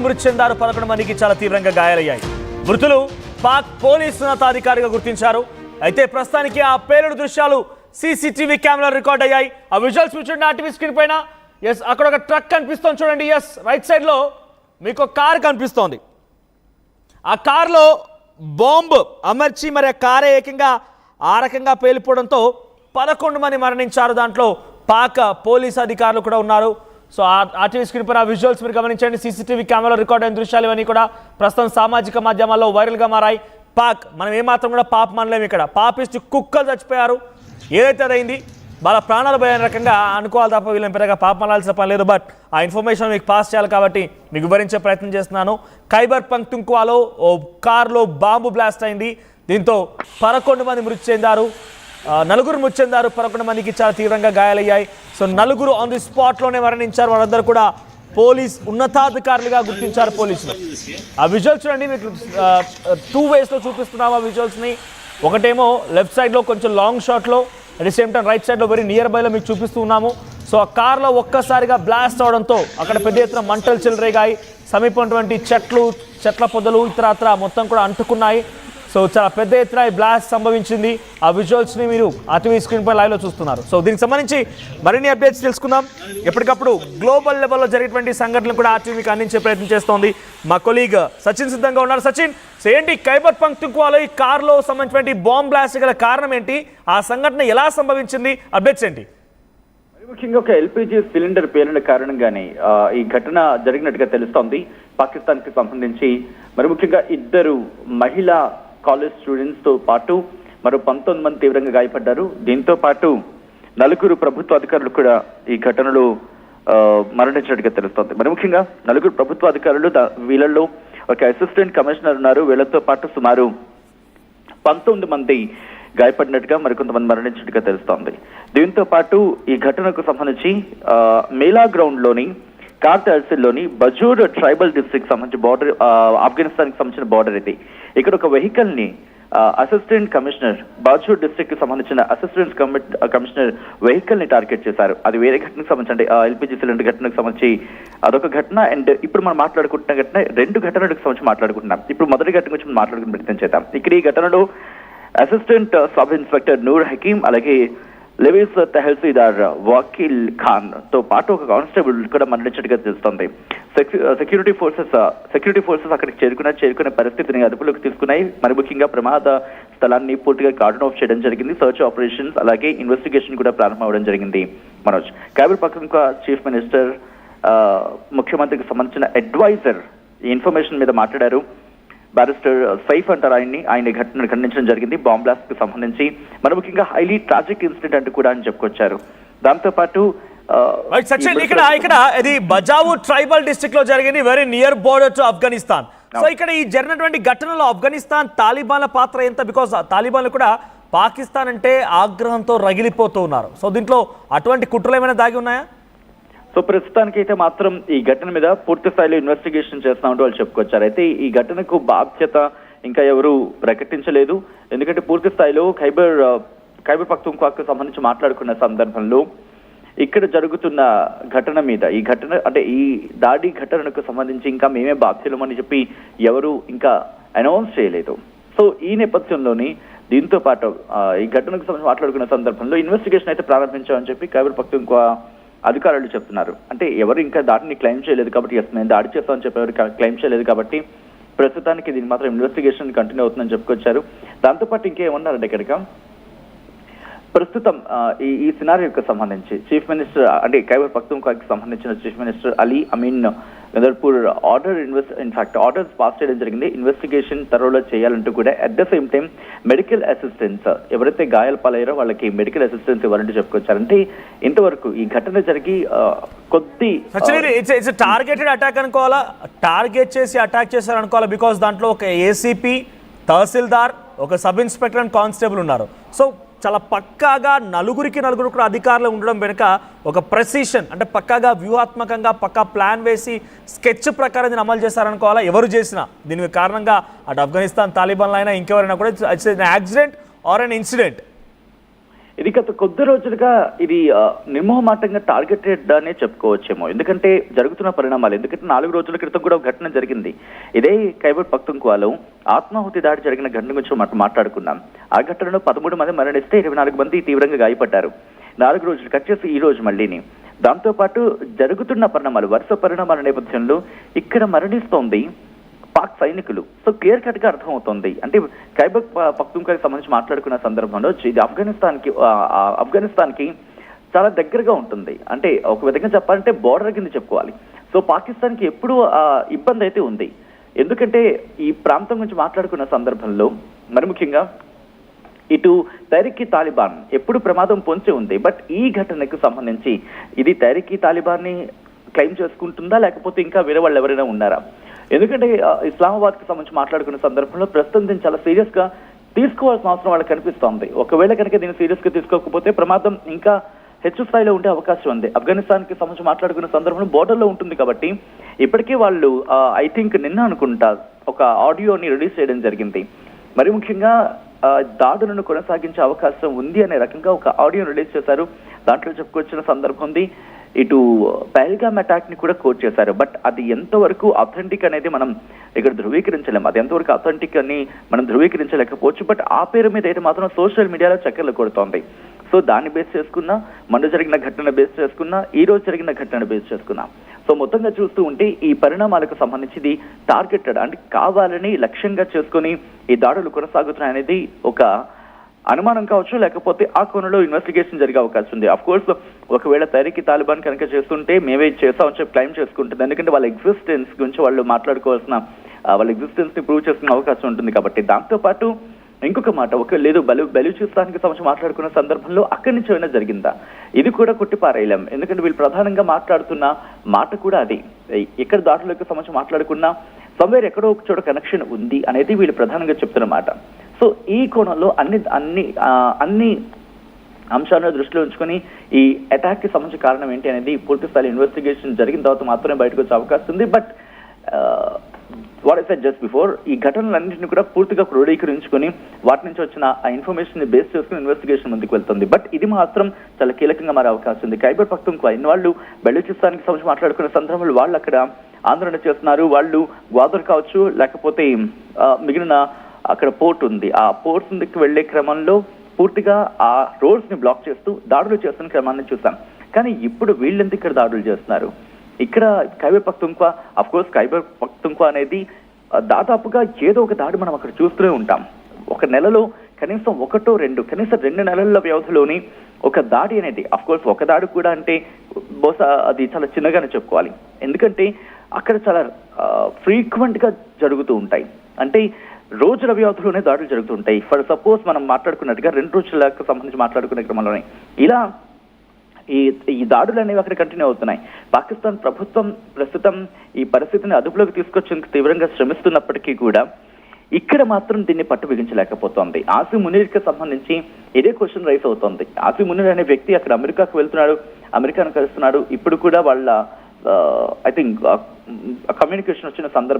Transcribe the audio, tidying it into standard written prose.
మృతి చెందారు. 11 మందికి చాలా తీవ్రంగా గాయాలయ్యాయి. మృతులు పాక్ పోలీసు ఉన్నతాధికారిగా గుర్తించారు. అయితే ప్రస్తుతానికి ఆ పేలుడు దృశ్యాలు సీసీటీవీ కెమెరా రికార్డ్ అయ్యాయి. ఆ విజువల్స్ చూడండి టీవీ స్క్రీన్ పైన. ఎస్, అక్కడ ఒక ట్రక్ కనిపిస్తోంది చూడండి. ఎస్, రైట్ సైడ్ లో మీకు ఒక కార్ కనిపిస్తోంది. ఆ కార్లో బాంబు అమర్చి మరి ఆ కారే ఏకంగా ఆ రకంగా పేలిపోవడంతో 11 మంది మరణించారు. దాంట్లో పాక్ పోలీసు అధికారులు కూడా ఉన్నారు. సో ఆ టీవీ స్క్రీన్ పైన విజువల్స్ మీరు గమనించండి. సీసీటీవీ కెమెరా రికార్డ్ అయిన దృశ్యాలు ఇవన్నీ కూడా ప్రస్తుతం సామాజిక మాధ్యమాల్లో వైరల్గా మారాయి. పాక్ మనం ఏమాత్రం కూడా పాప మనలేము. ఇక్కడ పాపిస్ట్ కుక్కలు చచ్చిపోయారు. ఏదైతే అదైంది వాళ్ళ ప్రాణాలు పోయిన రకంగా అనుకోవాలి తప్ప వీళ్ళని పెద్దగా పాప మనాల్సిన పని లేదు. బట్ ఆ ఇన్ఫర్మేషన్ మీకు పాస్ చేయాలి కాబట్టి మీకు వివరించే ప్రయత్నం చేస్తున్నాను. ఖైబర్ పఖ్తుంఖ్వాలో ఓ కార్లో బాంబు బ్లాస్ట్ అయింది. దీంతో 11 మంది మృతి చెందారు. 4 మృతి చెందారు. 11 మందికి చాలా తీవ్రంగా గాయాలయ్యాయి. సో 4 ఆన్ ది స్పాట్లోనే మరణించారు. వాళ్ళందరూ కూడా పోలీస్ ఉన్నతాధికారులుగా గుర్తించారు పోలీసులు. ఆ విజువల్స్ చూడండి, మీకు 2 వేస్లో చూపిస్తున్నాము ఆ విజువల్స్ని. ఒకటేమో లెఫ్ట్ సైడ్లో కొంచెం లాంగ్ షాట్లో, at the same time right సైడ్లో వెరీ నియర్ బైలో మీకు చూపిస్తూ ఉన్నాము. సో ఆ కార్లో ఒక్కసారిగా బ్లాస్ట్ అవడంతో అక్కడ పెద్ద ఎత్తున మంటలు చెలరేగాయి. సమీపమైనటువంటి చెట్ల పొదలు ఇతరత్ర మొత్తం కూడా అంటుకున్నాయి. సో చాలా పెద్ద ఎత్తున ఈ బ్లాస్ట్ సంభవించింది. ఆ విజువల్స్ని మీరు టీవీ స్క్రీన్ పై లైవ్లో చూస్తున్నారు. సో దీనికి సంబంధించి మరిన్ని అప్డేట్స్ తెలుసుకుందాం. ఎప్పటికప్పుడు గ్లోబల్ లెవెల్లో జరిగేటువంటి సంఘటనలు కూడా టీవీకి అందించే ప్రయత్నం చేస్తోంది మా కొలీగ్ సచిన్ సిద్ధంగా ఉన్నారు. సచిన్, సో ఏంటి ఖైబర్ పఖ్తుంఖ్వాలో ఈ కార్లో సంబంధించినటువంటి బాంబ్ బ్లాస్ట్ గల కారణం ఏంటి? ఆ సంఘటన ఎలా సంభవించింది? అప్డేట్స్ ఏంటి? ముఖ్యంగా ఒక ఎల్పిజి సిలిండర్ పేలిన కారణంగానే ఈ ఘటన జరిగినట్టుగా తెలుస్తోంది. పాకిస్తాన్ కి సంబంధించి మరి ముఖ్యంగా 2 మహిళా కాలేజ్ స్టూడెంట్స్ తో పాటు మరో 19 మంది తీవ్రంగా గాయపడ్డారు. దీంతో పాటు 4 ప్రభుత్వ అధికారులు కూడా ఈ ఘటనలో మరణించినట్టుగా తెలుస్తోంది. మరి ముఖ్యంగా 4 ప్రభుత్వ అధికారులు, వీళ్ళల్లో ఒక అసిస్టెంట్ కమిషనర్ ఉన్నారు. వీళ్ళతో పాటు సుమారు 19 మంది గాయపడినట్టుగా మరికొంతమంది మరణించినట్టుగా తెలుస్తోంది. దీంతో పాటు ఈ ఘటనకు సంబంధించి మేలా గ్రౌండ్ లోని కార్ తహసీల్లోని బజూర్ ట్రైబల్ డిస్ట్రిక్ట్ సంబంధించి బార్డర్, ఆఫ్ఘనిస్తాన్ కి సంబంధించిన బార్డర్ ఇది. ఇక్కడ ఒక వెహికల్ ని అసిస్టెంట్ కమిషనర్, బాజూర్ డిస్ట్రిక్ట్ కి సంబంధించిన అసిస్టెంట్ కమిషనర్ వెహికల్ ని టార్గెట్ చేశారు. అది వేరే ఘటనకు సంబంధించి ఎల్పిజి సిలిండర్ ఘటనకు సంబంధించి అదొక ఘటన. అండ్ ఇప్పుడు మనం మాట్లాడుకుంటున్న ఘటన 2 ఘటనలకు సంబంధించి మాట్లాడుకుంటున్నాం. ఇప్పుడు మొదటి ఘటన గురించి మాట్లాడుకుని ప్రయత్నం చేద్దాం. ఇక్కడ ఈ ఘటనలో assistant sub inspector Noor Hakim, అలాగే లెవిస్ తహసీల్దార్ వాకీల్ ఖాన్ తో పాటు ఒక కానిస్టేబుల్ కూడా మరణించినట్టుగా తెలుస్తోంది. సెక్యూరిటీ ఫోర్సెస్ అక్కడికి చేరుకునే పరిస్థితిని అదుపులోకి తీసుకున్నాయి. మరి ముఖ్యంగా ప్రమాద స్థలాన్ని పూర్తిగా కార్డన్ ఆఫ్ చేయడం జరిగింది. సర్చ్ ఆపరేషన్స్ అలాగే ఇన్వెస్టిగేషన్ కూడా ప్రారంభం అవడం జరిగింది. మనోజ్, ఖైబర్ పఖ్తుంఖ్వా చీఫ్ మినిస్టర్, ముఖ్యమంత్రికి సంబంధించిన అడ్వైజర్ ఈ ఇన్ఫర్మేషన్ మీద మాట్లాడారు. బారిస్టర్ సైఫ్ అంటారు ఆయన ఘటనను ఖండించడం జరిగింది. బాంబ్ బ్లాస్ట్ కి సంబంధించి మరి ముఖ్యంగా హైలీ ట్రాజిక్ ఇన్సిడెంట్ అంటూ కూడా అని చెప్పుకొచ్చారు. దాంతో పాటు ఇక్కడ ఇది బజావు ట్రైబల్ డిస్ట్రిక్ట్ లో జరిగింది, very near border to Afghanistan. So ఇక్కడ ఈ జరిగినటువంటి ఘటనలో ఆఫ్ఘనిస్తాన్ తాలిబాన్ల పాత్ర ఎంత? బికాస్ తాలిబాన్లు కూడా పాకిస్తాన్ అంటే ఆగ్రహంతో రగిలిపోతూ ఉన్నారు. సో దీంట్లో అటువంటి కుట్రలు ఏమైనా దాగి ఉన్నాయా? సో ప్రస్తుతానికి అయితే మాత్రం ఈ ఘటన మీద పూర్తి స్థాయిలో ఇన్వెస్టిగేషన్ చేస్తామంటూ వాళ్ళు చెప్పుకొచ్చారు. అయితే ఈ ఘటనకు బాధ్యత ఇంకా ఎవరు ప్రకటించలేదు. ఎందుకంటే పూర్తి స్థాయిలో ఖైబర్ పఖ్తుంఖ్వాకు సంబంధించి మాట్లాడుకున్న సందర్భంలో ఇక్కడ జరుగుతున్న ఘటన మీద, ఈ ఘటన అంటే ఈ దాడి ఘటనకు సంబంధించి ఇంకా మేమే బాధ్యులమని చెప్పి ఎవరు ఇంకా అనౌన్స్ చేయలేదు. సో ఈ నేపథ్యంలోని దీంతో పాటు ఈ ఘటనకు సంబంధించి మాట్లాడుకున్న సందర్భంలో ఇన్వెస్టిగేషన్ అయితే ప్రారంభించామని చెప్పి ఖైబర్ పఖ్తుంఖ్వా అధికారులు చెప్తున్నారు. అంటే ఎవరు ఇంకా దాడిని క్లెయిమ్ చేయలేదు కాబట్టి, మేము దాడి చేస్తామని చెప్పి ఎవరు క్లెయిమ్ చేయలేదు కాబట్టి ప్రస్తుతానికి దీని మాత్రం ఇన్వెస్టిగేషన్ కంటిన్యూ అవుతుందని చెప్పుకొచ్చారు. దాంతోపాటు ఇంకేమన్నారంటే ఇక్కడికి ప్రస్తుతం ఈ సినారియోకి సంబంధించి చీఫ్ మినిస్టర్ అంటే ఖైబర్ పఖ్తుంఖ్వాకి సంబంధించిన chief minister Ali Amin Gadarpur orders pass చేయడం జరిగింది. ఇన్వెస్టిగేషన్ త్వరలో చేయాలంటూ కూడా at the same time medical assistance ఎవరైతే గాయాల పాలయ్యారో వాళ్ళకి మెడికల్ అసిస్టెన్స్ ఇవ్వాలంటూ చెప్పుకొచ్చారంటే ఇంతవరకు ఈ ఘటన జరిగి టార్గెటెడ్ అటాక్ అనుకోవాలా, టార్గెట్ చేసి అటాక్ చేశారు అనుకోవాలా? బికాస్ దాంట్లో ఒక ఏసీపీ, తహసీల్దార్, ఒక సబ్ ఇన్స్పెక్టర్ అండ్ కానిస్టేబుల్ ఉన్నారు. సో చాలా పక్కాగా 4 కూడా అధికారులు ఉండడం వెనుక ఒక ప్రెసిషన్ అంటే పక్కాగా వ్యూహాత్మకంగా పక్కా ప్లాన్ వేసి స్కెచ్ ప్రకారం దీన్ని అమలు చేశారనుకోవాలా? ఎవరు చేసినా దీనికి కారణంగా అటు ఆఫ్ఘనిస్తాన్ తాలిబాన్లు అయినా ఇంకెవరైనా కూడా యాక్సిడెంట్ ఆర్ అన్ ఇన్సిడెంట్. ఇది గత కొద్ది రోజులుగా ఇది నిర్మోహమాటంగా టార్గెటెడ్ అనే చెప్పుకోవచ్చేమో. ఎందుకంటే జరుగుతున్న పరిణామాలు, ఎందుకంటే 4 రోజుల క్రితం కూడా ఒక ఘటన జరిగింది. ఇదే ఖైబర్ పఖ్తూన్ఖ్వాలో ఆత్మాహుతి దాడి జరిగిన ఘటన గురించి మాట్లాడుకున్నాం. ఆ ఘటనలో 13 మంది మరణిస్తే 24 మంది తీవ్రంగా గాయపడ్డారు. 4 రోజులు కట్ చేసి ఈ రోజు మళ్ళీని. దాంతో పాటు జరుగుతున్న పరిణామాలు, వరుస పరిణామాల నేపథ్యంలో ఇక్కడ మరణిస్తోంది పాక్ సైనికులు. సో క్లియర్ కట్ గా అర్థమవుతోంది. అంటే ఖైబర్ పఖ్తూన్ఖ్వాకి సంబంధించి మాట్లాడుకున్న సందర్భంలో ఇది ఆఫ్ఘనిస్తాన్ కి చాలా దగ్గరగా ఉంటుంది. అంటే ఒక విధంగా చెప్పాలంటే బోర్డర్ కింద చెప్పుకోవాలి. సో పాకిస్తాన్ కి ఎప్పుడు ఇబ్బంది అయితే ఉంది. ఎందుకంటే ఈ ప్రాంతం గురించి మాట్లాడుకున్న సందర్భంలో మరి ముఖ్యంగా ఇటు తహ్రీక్ తాలిబాన్ ఎప్పుడు ప్రమాదం పొంచి ఉంది. బట్ ఈ ఘటనకు సంబంధించి ఇది తహ్రీక్ తాలిబాన్ ని క్లెయిమ్ చేసుకుంటుందా, లేకపోతే ఇంకా వేరే వాళ్ళు ఎవరైనా ఉన్నారా? ఎందుకంటే ఇస్లామాబాద్ కి సంబంధించి మాట్లాడుకున్న సందర్భంలో ప్రస్తుతం దీన్ని చాలా సీరియస్ గా తీసుకోవాల్సిన అవసరం వాళ్ళకి కనిపిస్తోంది. ఒకవేళ కనుక దీన్ని సీరియస్ గా తీసుకోకపోతే ప్రమాదం ఇంకా హెచ్చు స్థాయిలో ఉండే అవకాశం ఉంది. ఆఫ్ఘనిస్తాన్ కి సంబంధించి మాట్లాడుకున్న సందర్భంలో బోర్డర్ లో ఉంటుంది కాబట్టి ఇప్పటికే వాళ్ళు ఐ థింక్ నిన్న అనుకుంటా ఒక ఆడియోని రిలీజ్ చేయడం జరిగింది. మరి ముఖ్యంగా దాడులను కొనసాగించే అవకాశం ఉంది అనే రకంగా ఒక ఆడియో రిలీజ్ చేశారు. దాంట్లో చెప్పుకొచ్చిన సందర్భం ఉంది. ఇటు పహల్గామ్ అటాక్ ని కూడా కోట్ చేశారు. బట్ అది ఎంతవరకు అథెంటిక్ అనేది మనం ఇక్కడ ధృవీకరించలేము. అది ఎంతవరకు అథెంటిక్ అని మనం ధృవీకరించలేకపోవచ్చు. బట్ ఆ పేరు మీద అయితే మాత్రం సోషల్ మీడియాలో చక్కర్లు కొడుతోంది. సో దాన్ని బేస్ చేసుకున్నా, మొన్న జరిగిన ఘటన బేస్ చేసుకున్నా, ఈ రోజు జరిగిన ఘటన బేస్ చేసుకున్నా, సో మొత్తంగా చూస్తూ ఉంటే ఈ పరిణామాలకు సంబంధించి టార్గెటెడ్ అంటే కావాలని లక్ష్యంగా చేసుకుని ఈ దాడులు కొనసాగుతున్నాయనేది ఒక అనుమానం కావచ్చు, లేకపోతే ఆ కోణంలో ఇన్వెస్టిగేషన్ జరిగే అవకాశం ఉంది. అఫ్ కోర్స్ ఒకవేళ తహ్రీక్ తాలిబాన్ కనుక చేస్తుంటే మేమే చేస్తామని చెప్పి క్లైమ్ చేసుకుంటుంది. ఎందుకంటే వాళ్ళ ఎగ్జిస్టెన్స్ గురించి వాళ్ళు మాట్లాడుకోవాల్సిన, వాళ్ళ ఎగ్జిస్టెన్స్ ని ప్రూవ్ చేసుకునే అవకాశం ఉంటుంది. కాబట్టి దాంతో పాటు ఇంకొక మాట, లేదు బలూచిస్తాన్కి సంబంధించి మాట్లాడుకున్న సందర్భంలో అక్కడి నుంచి ఏమైనా జరిగిందా, ఇది కూడా కొట్టిపారేయలేం. ఎందుకంటే వీళ్ళు ప్రధానంగా మాట్లాడుతున్న మాట కూడా అది. ఎక్కడ దాడులకు సంబంధించి మాట్లాడుకున్నా సమ్వేర్ ఎక్కడో ఒక చోట కనెక్షన్ ఉంది అనేది వీళ్ళు ప్రధానంగా చెప్తున్న మాట. సో ఈ కోణంలో అన్ని అంశాలను దృష్టిలో ఉంచుకొని ఈ అటాక్ కి సంబంధించిన కారణం ఏంటి అనేది పూర్తి స్థాయి ఇన్వెస్టిగేషన్ జరిగిన తర్వాత మాత్రమే బయటకు వచ్చే అవకాశం ఉంది. But what I said just before, ఈ ఘటనలన్నింటినీ కూడా పూర్తిగా క్రోడీకరించుకొని వాటి నుంచి వచ్చిన ఆ ఇన్ఫర్మేషన్ ని బేస్ చేసుకుని ఇన్వెస్టిగేషన్ ముందుకు వెళ్తుంది. బట్ ఇది మాత్రం చాలా కీలకంగా మారే అవకాశం ఉంది. ఖైబర్ పఖ్తూన్ఖ్వా ఇన్వాళ్ళు బలూచిస్తాన్కి సంబంధించి మాట్లాడుకునే సందర్భంలో వాళ్ళు అక్కడ ఆందోళన చేస్తున్నారు. వాళ్ళు గ్వాదర్ కావచ్చు, లేకపోతే మిగిలిన అక్కడ పోర్ట్ ఉంది, ఆ పోర్ట్ కి వెళ్లే క్రమంలో పూర్తిగా ఆ రోడ్స్ ని బ్లాక్ చేస్తూ దాడులు చేస్తున్న క్రమాన్ని చూసాం. కానీ ఇప్పుడు వీళ్ళెందుకు ఇక్కడ దాడులు చేస్తున్నారు? ఇక్కడ ఖైబర్ పఖ్తూన్ఖ్వా, అఫ్ కోర్స్ ఖైబర్ పఖ్తూన్ఖ్వా అనేది దాదాపుగా ఏదో ఒక దాడి మనం అక్కడ చూస్తూనే ఉంటాం. ఒక నెలలో కనీసం 1-2, కనీసం 2 నెలల వ్యవధిలోని ఒక దాడి అనేది, అఫ్ కోర్స్ ఒక దాడి కూడా అంటే బహుశా అది చాలా చిన్నగానే చెప్పుకోవాలి. ఎందుకంటే అక్కడ చాలా ఫ్రీక్వెంట్ గా జరుగుతూ ఉంటాయి. అంటే రోజుల వ్యవధిలోనే దాడులు జరుగుతుంటాయి. ఫర్ సపోజ్ మనం మాట్లాడుకున్నట్టుగా 2 రోజులకు సంబంధించి మాట్లాడుకునే క్రమంలోనే ఇలా ఈ దాడులు అనేవి అక్కడ కంటిన్యూ అవుతున్నాయి. పాకిస్తాన్ ప్రభుత్వం ప్రస్తుతం ఈ పరిస్థితిని అదుపులోకి తీసుకొచ్చేందుకు తీవ్రంగా శ్రమిస్తున్నప్పటికీ కూడా ఇక్కడ మాత్రం దీన్ని పట్టు బిగించలేకపోతోంది. ఆసిమ్ మునీర్కి సంబంధించి ఇదే క్వశ్చన్ రైస్ అవుతోంది. ఆసిమ్ మునీర్ అనే వ్యక్తి అక్కడ అమెరికాకు వెళ్తున్నాడు, అమెరికాను కలుస్తున్నాడు. ఇప్పుడు కూడా వాళ్ళ ఐ థింక్ కమ్యూనికేషన్ వచ్చిన సందర్భం